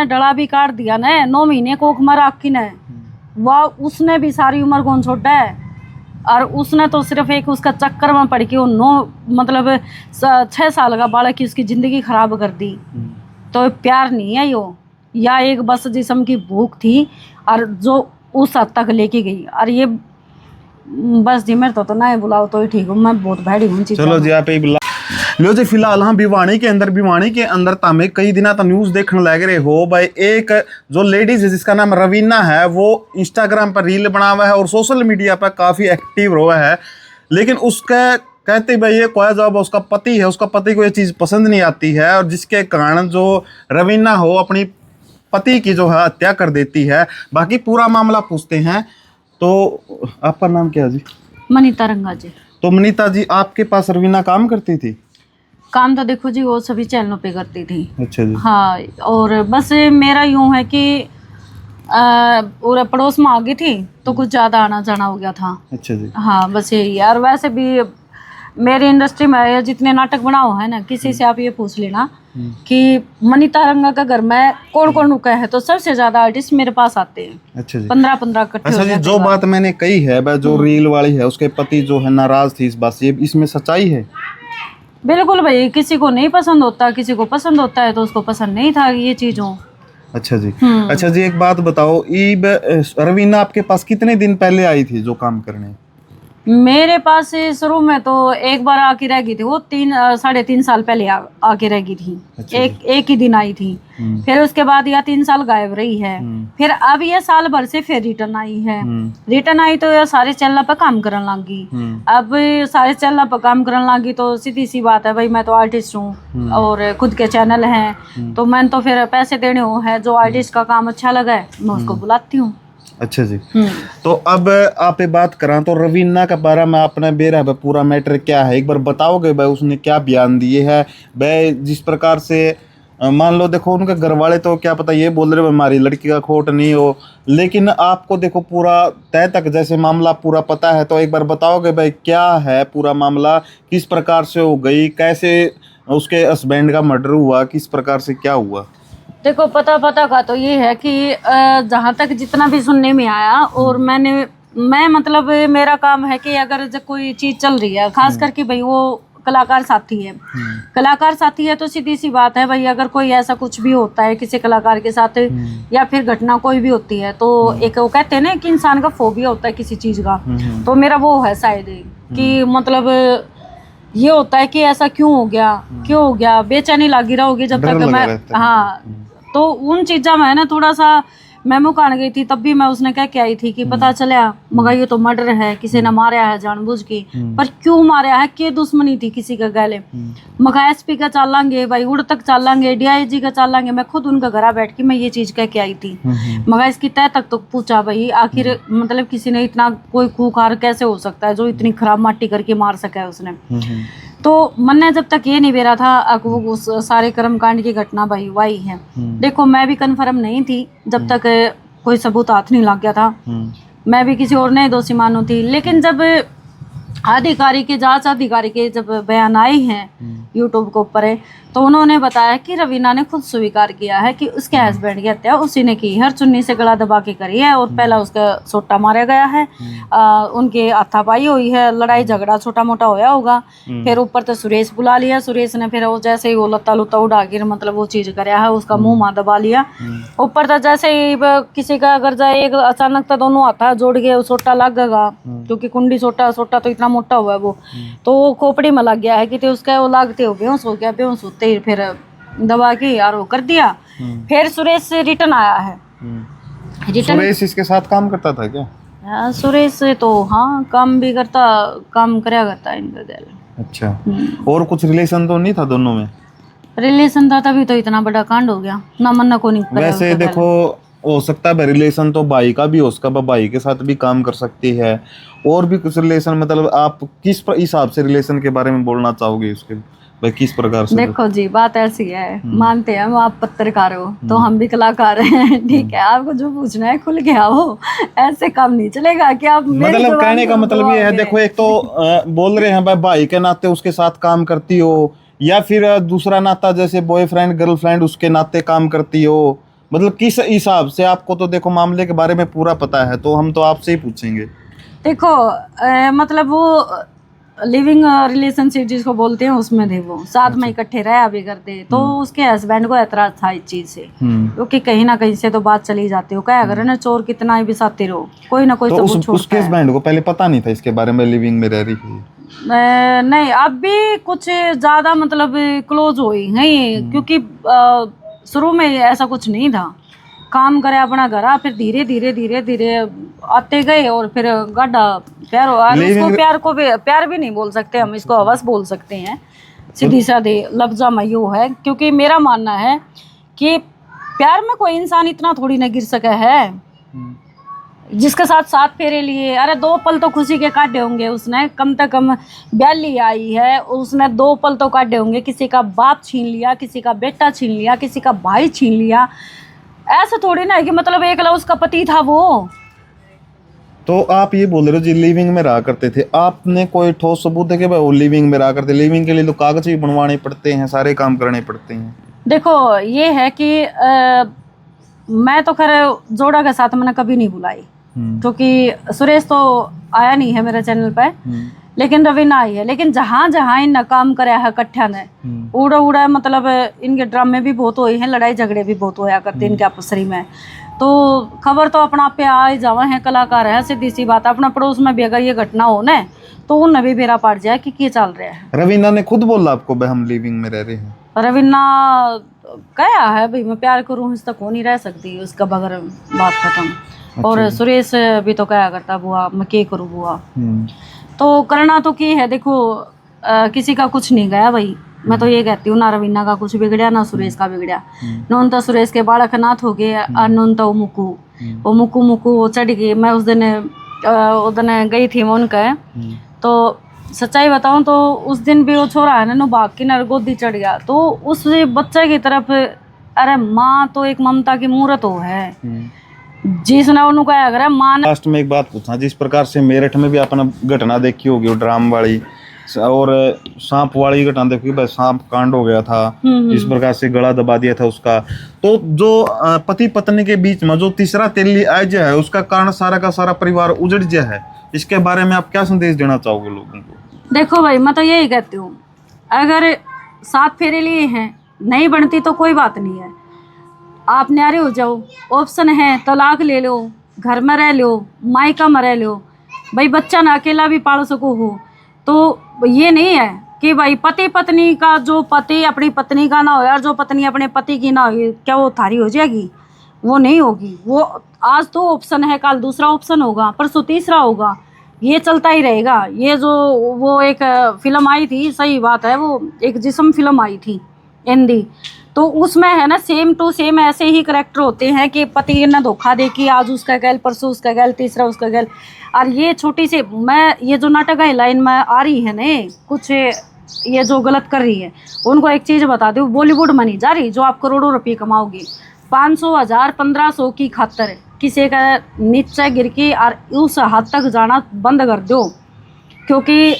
डला भी काट दिया ना, 9 महीने कोख मारा आखी ने, वह उसने भी सारी उम्र कौन छोड़ा है। और उसने तो सिर्फ एक उसका चक्कर में पड़ के वो 6 साल का बालक की उसकी जिंदगी खराब कर दी। तो प्यार नहीं है यो, या एक बस जिस्म की भूख थी और जो उस हद तक लेके गई। और ये बस जी मेरे तो ना बुलाओ तो ही ठीक हूँ, मैं बहुत भैड़ी हूँ। चलो जी आप ही लो जी। फिलहाल हम भिवानी के अंदर तमें कई दिना तो न्यूज देखने लग रहे हो भाई। एक जो लेडीज है जिसका नाम रवीना है, वो इंस्टाग्राम पर रील बना हुआ है और सोशल मीडिया पर काफी एक्टिव हुआ है। लेकिन उसका कहते भाई ये कोई जब उसका पति है, उसका पति को ये चीज पसंद नहीं आती है और जिसके कारण जो रवीना हो अपनी पति की जो है हत्या कर देती है। बाकी पूरा मामला पूछते हैं। तो आपका नाम क्या जी? मनीता रंगा जी। तो मनीता जी, आपके पास रवीना काम करती थी? काम तो देखो जी वो सभी चैनलों पे करती थी। अच्छा जी। हाँ, और बस मेरा यूं है कि और पड़ोस में आ गई थी तो कुछ ज़्यादा आना जाना हो गया था। अच्छा जी। हाँ बस यही है। और वैसे भी मेरी इंडस्ट्री में जितने नाटक बनाओ है ना, किसी से आप ये पूछ लेना कि मनीता रंगा का घर में कौन कौन रुका है, तो सबसे ज्यादा आर्टिस्ट मेरे पास आते हैं। अच्छा जी। 15 इकट्ठे। अच्छा जी, जो बात मैंने कही है वह जो रील वाली है, उसके पति जो है नाराज थी इस बात से, इसमें सच्चाई है? बिल्कुल भाई, किसी को नहीं पसंद होता, किसी को पसंद होता है, तो उसको पसंद नहीं था ये चीजों। अच्छा जी। अच्छा जी, एक बात बताओ, रवीना आपके पास कितने दिन पहले आई थी जो काम करने? मेरे पास शुरू में तो एक बार आके रह गई थी, वो 3-3.5 साल पहले आके रह गई थी। अच्छा एक ही दिन आई थी। फिर उसके बाद या 3 साल गायब रही है। फिर अब ये साल भर से फिर रिटर्न आई है। रिटर्न आई तो ये सारे चैनल पर काम करने लगी। अब सारे चैनल पर काम करने लगी तो सीधी सी बात है भाई, मैं तो आर्टिस्ट हूँ और खुद के चैनल हैं, तो मैंने तो फिर पैसे देने हो है। जो आर्टिस्ट का काम अच्छा लगा है मैं उसको बुलाती हूँ। अच्छा जी। तो अब आप बात करा तो रवीना का बारे में आपने बेरा पूरा मैटर क्या है, एक बार बताओगे भाई? उसने क्या बयान दिए है भाई? जिस प्रकार से मान लो देखो, उनके घर वाले तो क्या पता ये बोल रहे हमारी लड़की का खोट नहीं हो, लेकिन आपको देखो पूरा तय तक जैसे मामला पूरा पता है, तो एक बार बताओगे भाई क्या है पूरा मामला, किस प्रकार से हो गई, कैसे उसके हस्बैंड का मर्डर हुआ, किस प्रकार से क्या हुआ? देखो पता का तो ये है कि जहाँ तक जितना भी सुनने में आया, और मैं मतलब मेरा काम है कि अगर जब कोई चीज़ चल रही है, खास करके भाई वो कलाकार साथी है, कलाकार साथी है, तो सीधी सी बात है भाई, अगर कोई ऐसा कुछ भी होता है किसी कलाकार के साथ या फिर घटना कोई भी होती है, तो एक वो कहते हैं ना कि इंसान का फोबिया होता है किसी चीज़ का, तो मेरा वो है शायद कि मतलब ये होता है कि ऐसा क्यों हो गया, बेचैनी लगी रहोगी जब तक मैं। हाँ, तो उन चीज़ों में ना थोड़ा सा मैं मुकान गई थी, तब भी मैं उसने क्या क्या आई थी कि पता चला मगर ये तो मर्डर है, किसी ने मारा है जानबूझ के, पर क्यों मारा है, क्या दुश्मनी थी किसी का गले। मगर एसपी का चालांगे भाई, उड़ तक चालांगे, डीआईजी का चालांगे, मैं खुद उनका घर बैठ के मैं ये चीज़ कह के आई थी। मगर इसकी तय तक तो पूछा भाई, आखिर मतलब किसी ने इतना कोई खूंखार कैसे हो सकता है जो इतनी खराब माटी करके मार सका है उसने। तो मन ने जब तक ये नहीं बेरा था वो उस सारे कर्मकांड की घटना भाई वाही है। देखो मैं भी कन्फर्म नहीं थी जब तक कोई सबूत हाथ नहीं लग गया था, मैं भी किसी और ने दोषी मानू थी। लेकिन जब जांच अधिकारी के जब बयान आए हैं यूट्यूब के ऊपर है, तो उन्होंने बताया कि रवीना ने खुद स्वीकार किया है कि उसके हस्बैंड की हत्या उसी ने की है, चुन्नी से गला दबा के करी है, और पहला उसका सोटा मारा गया है, उनके हाथापाई हुई है, लड़ाई झगड़ा छोटा मोटा होया होगा। फिर ऊपर तो सुरेश बुला लिया, सुरेश ने फिर वो जैसे ही वो लत्ता लुत्ता उड़ा के मतलब वो चीज़ कराया है, उसका मुँह माँ दबा लिया। ऊपर तो जैसे ही किसी का अगर जाए एक अचानक तो दोनों हाथा जोड़ के सोटा लग गएगा, क्योंकि कुंडी सोटा तो इतना मोटा हुआ है वो, तो वो खोपड़ी में लग गया है कि उसका वो लागते हो बेहोश हो गया, बेहोश होते ही फिर दबा के यार वो कर दिया। फिर सुरेश रिटर्न आया है। सुरेश इसके साथ काम करता था क्या? सुरेश तो हाँ काम भी करता, काम कराया करता है इनका गैल। अच्छा, और कुछ रिलेशन तो नहीं था दोनों में? रिलेशन था तभी तो इतना बड़ा कांड हो गया ना, मन्ना को नहीं। वैसे देखो हो सकता है रिलेशन तो भाई का भी हो, उसका भाई के साथ भी काम कर सकती है, और भी कुछ रिलेशन, मतलब आप किस हिसाब से रिलेशन के बारे में बोलना चाहोगे उसके भाई, किस प्रकार से? देखो जी बात ऐसी है, मानते हैं आप पत्रकार हो तो हम भी कलाकार हैं, ठीक है, आपको जो पूछना है खुल के आओ, ऐसे काम नहीं चलेगा कि आप मतलब कहने का मतलब ये है, देखो एक तो बोल रहे हैं भाई के नाते उसके साथ काम करती हो, या फिर दूसरा नाता जैसे बॉयफ्रेंड गर्लफ्रेंड उसके नाते काम करती हो, मतलब किस हिसाब से? आपको तो देखो मामले के बारे में पूरा पता है, तो हम तो आपसे ही पूछेंगे। देखो मतलब वो लिविंग रिलेशनशिप जिसको बोलते हैं उसमें थे, वो साथ में इकट्ठे रहा भी करते, तो उसके हस्बैंड को एतराज था इस चीज से, क्योंकि कहीं ना कहीं से तो बात चली जाती हो, क्या करे ना, चोर कितना भी साथे रहो, कोई ना कोई तो सबूत छोड़ता उसके हस्बैंड को पहले पता नहीं था इसके बारे में, लिविंग में रह रही है? नहीं, अब भी कुछ ज्यादा मतलब क्लोज हुई नहीं, क्योंकि शुरू में ऐसा कुछ नहीं था, काम करे अपना घर, फिर धीरे धीरे धीरे धीरे आते गए, और फिर गड्ढा प्यार हुआ। उसको प्यार भी नहीं बोल सकते हम, इसको हवस बोल सकते हैं, सीधी साधी लफ्जा में यूं है, क्योंकि मेरा मानना है कि प्यार में कोई इंसान इतना थोड़ी ना गिर सका है जिसके साथ 7 फेरे लिए। अरे 2 पल तो खुशी के काटे होंगे उसने, कम से कम 42 आई है, उसने 2 पल तो काटे होंगे, किसी का बाप छीन लिया, किसी का बेटा छीन लिया, किसी का भाई छीन लिया, ऐसा थोड़ी ना है कि मतलब एकला उसका पति था वो। तो आप ये बोल रहे हो जी लिविंग में रहा करते थे, आपने कोई ठोस सबूत है कि भाई वो लिविंग में रहा करते? लिविंग के लिए तो कागज भी बनवाने पड़ते हैं, सारे काम करने पड़ते हैं। देखो ये है कि मैं तो खैर जोड़ा के साथ मैंने कभी नहीं बुलाई, क्योंकि सुरेश तो आया नहीं है मेरे चैनल पे, लेकिन रवीना आई है। लेकिन जहाँ जहाँ इन काम कराया है कट्ठा ने, उड़ा उड़ा मतलब इनके ड्रामे भी बहुत हुए हैं, लड़ाई झगड़े भी बहुत होया करते इनके आपसरी में, तो खबर तो अपना पे आ ही जावा है, कलाकार है, सीधी सी बात। अपना पड़ोस में भी अगर ये घटना हो ना तो उन्हें भी बेरा पड़ जाए कि क्या चल रहा है। रवीना ने खुद बोला आपको भाई हम लिविंग में रह रहे हैं? रवीना क्या है भाई, मैं प्यार करूँ इस तक हो नहीं रह सकती उसका बगैर, बात खत्म। और सुरेश भी तो क्या करता बुआ, मैं क्या करूँ बुआ, तो करना तो क्या है। देखो किसी का कुछ नहीं गया भाई, मैं तो ये कहती हूँ, ना रवीना का कुछ बिगड़ा ना सुरेश का बिगड़ा। नौन तो सुरेश के बालक नाथ हो गए, और नौन तो वो मुकू चढ़ गई। मैं उस दिन गई थी मैं उनका, तो सच्चाई बताऊं तो उस दिन भी वो छोरा है ना भाग के नर गोदी चढ़ गया, तो उस बच्चे की तरफ, अरे माँ तो एक ममता की मूर्त हो है जिसने उन्होंने कहा अगर माँ ने। लास्ट में एक बात पूछना, जिस प्रकार से मेरठ में भी आपने घटना देखी होगी, ड्राम वाली और सांप वाली घटना देखी, भाई सांप कांड हो गया था, इस प्रकार से गला दबा दिया था उसका, तो जो पति पत्नी के बीच में जो तीसरा तेली आज है, उसका कारण सारा का सारा परिवार उजड़ गया है, इसके बारे में आप क्या संदेश देना चाहोगे लोगों को? देखो भाई मैं तो यही कहती हूँ, अगर 7 फेरे लिए हैं, नहीं बनती तो कोई बात नहीं है, आप न्यारे हो जाओ, ऑप्शन है तलाक ले लो, घर में रह लो, मायका में रह लो, भाई बच्चा ना अकेला भी पाल सको हो। तो ये नहीं है कि भाई पति पत्नी का, जो पति अपनी पत्नी का ना हो और जो पत्नी अपने पति की ना हो, क्या वो थारी हो जाएगी? वो नहीं होगी। वो आज तो ऑप्शन है, कल दूसरा ऑप्शन होगा, परसों तीसरा होगा, ये चलता ही रहेगा। ये जो वो एक फिल्म आई थी, सही बात है, वो एक जिस्म फिल्म आई थी हिंदी, तो उसमें है ना सेम टू सेम ऐसे ही करेक्टर होते हैं कि पति ने धोखा दे कि आज उसका गैल, परसों उसका गैल, तीसरा उसका गैल। और ये छोटी सी मैं ये जो नाटक है लाइन में आ रही है ना, कुछ ये जो गलत कर रही है, उनको एक चीज़ बता दूँ, बॉलीवुड में नहीं जा रही जो आप करोड़ों रुपये कमाओगे, 500, 1000, 1500 की खातर किसी का नीचे गिर के और उस हद तक जाना बंद कर दो। क्योंकि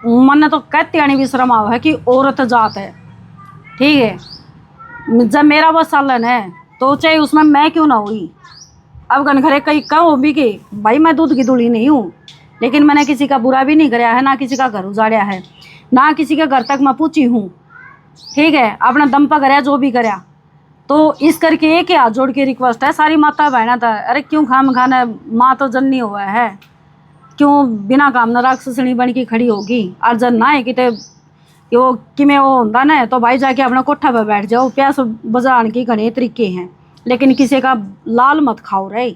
मन तो कहते आनी भी शर्म आवा है कि औरत जात है, ठीक है, जब मेरा बस सालन है तो चाहे उसमें मैं क्यों ना हुई। अब घरे कई कहो भी कि भाई मैं दूध की दुली नहीं हूँ, लेकिन मैंने किसी का बुरा भी नहीं कराया है, ना किसी का घर उजाड़िया है, ना किसी के घर तक मैं पूछी हूँ, ठीक है, अपना दम पर कराया जो भी कराया। तो इस करके एक हाथ जोड़ के रिक्वेस्ट है सारी माता बहना था, अरे क्यों खाम खाना, माँ तो जन्नी हुआ है, क्यों बिना काम न राक्षसनी बन के खड़ी होगी। और जन ना है कि वो कि मैं वो होता ना, तो भाई जाके अपना कोठा पर बैठ जाओ, प्यास बजाने के घने तरीके हैं, लेकिन किसी का लाल मत खाओ रे।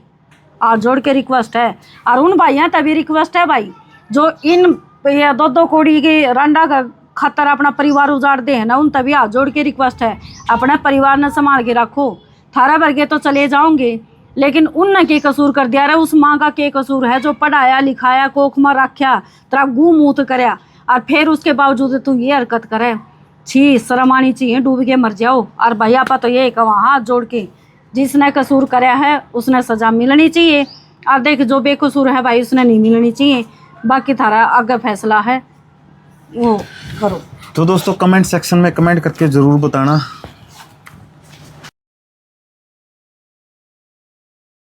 हाथ जोड़ के रिक्वेस्ट है, और उन भाइयों तभी रिक्वेस्ट है भाई जो इन 2-2 कोड़ी के रंडा का खतर अपना परिवार उजाड़ते हैं ना, उन तभी हाथ जोड़ के रिक्वेस्ट है, अपना परिवार ने संभाल के रखो। थारा भर के तो चले जाओगे, लेकिन उनने के कसूर कर दिया रहा, उस माँ का के कसूर है जो पढ़ाया लिखाया, कोख में रखा, तेरा गू मूत करया, और फिर उसके बावजूद तू ये हरकत करे, छी शर्म आनी चाहिए, डूब के मर जाओ। और भैया पा तो ये कहा हाथ जोड़ के, जिसने कसूर कराया है उसने सजा मिलनी चाहिए, और देख जो बेकसूर है भाई उसने नहीं मिलनी चाहिए। बाकी थारा आगे फैसला है वो करो। तो दोस्तों कमेंट सेक्शन में कमेंट करके ज़रूर बताना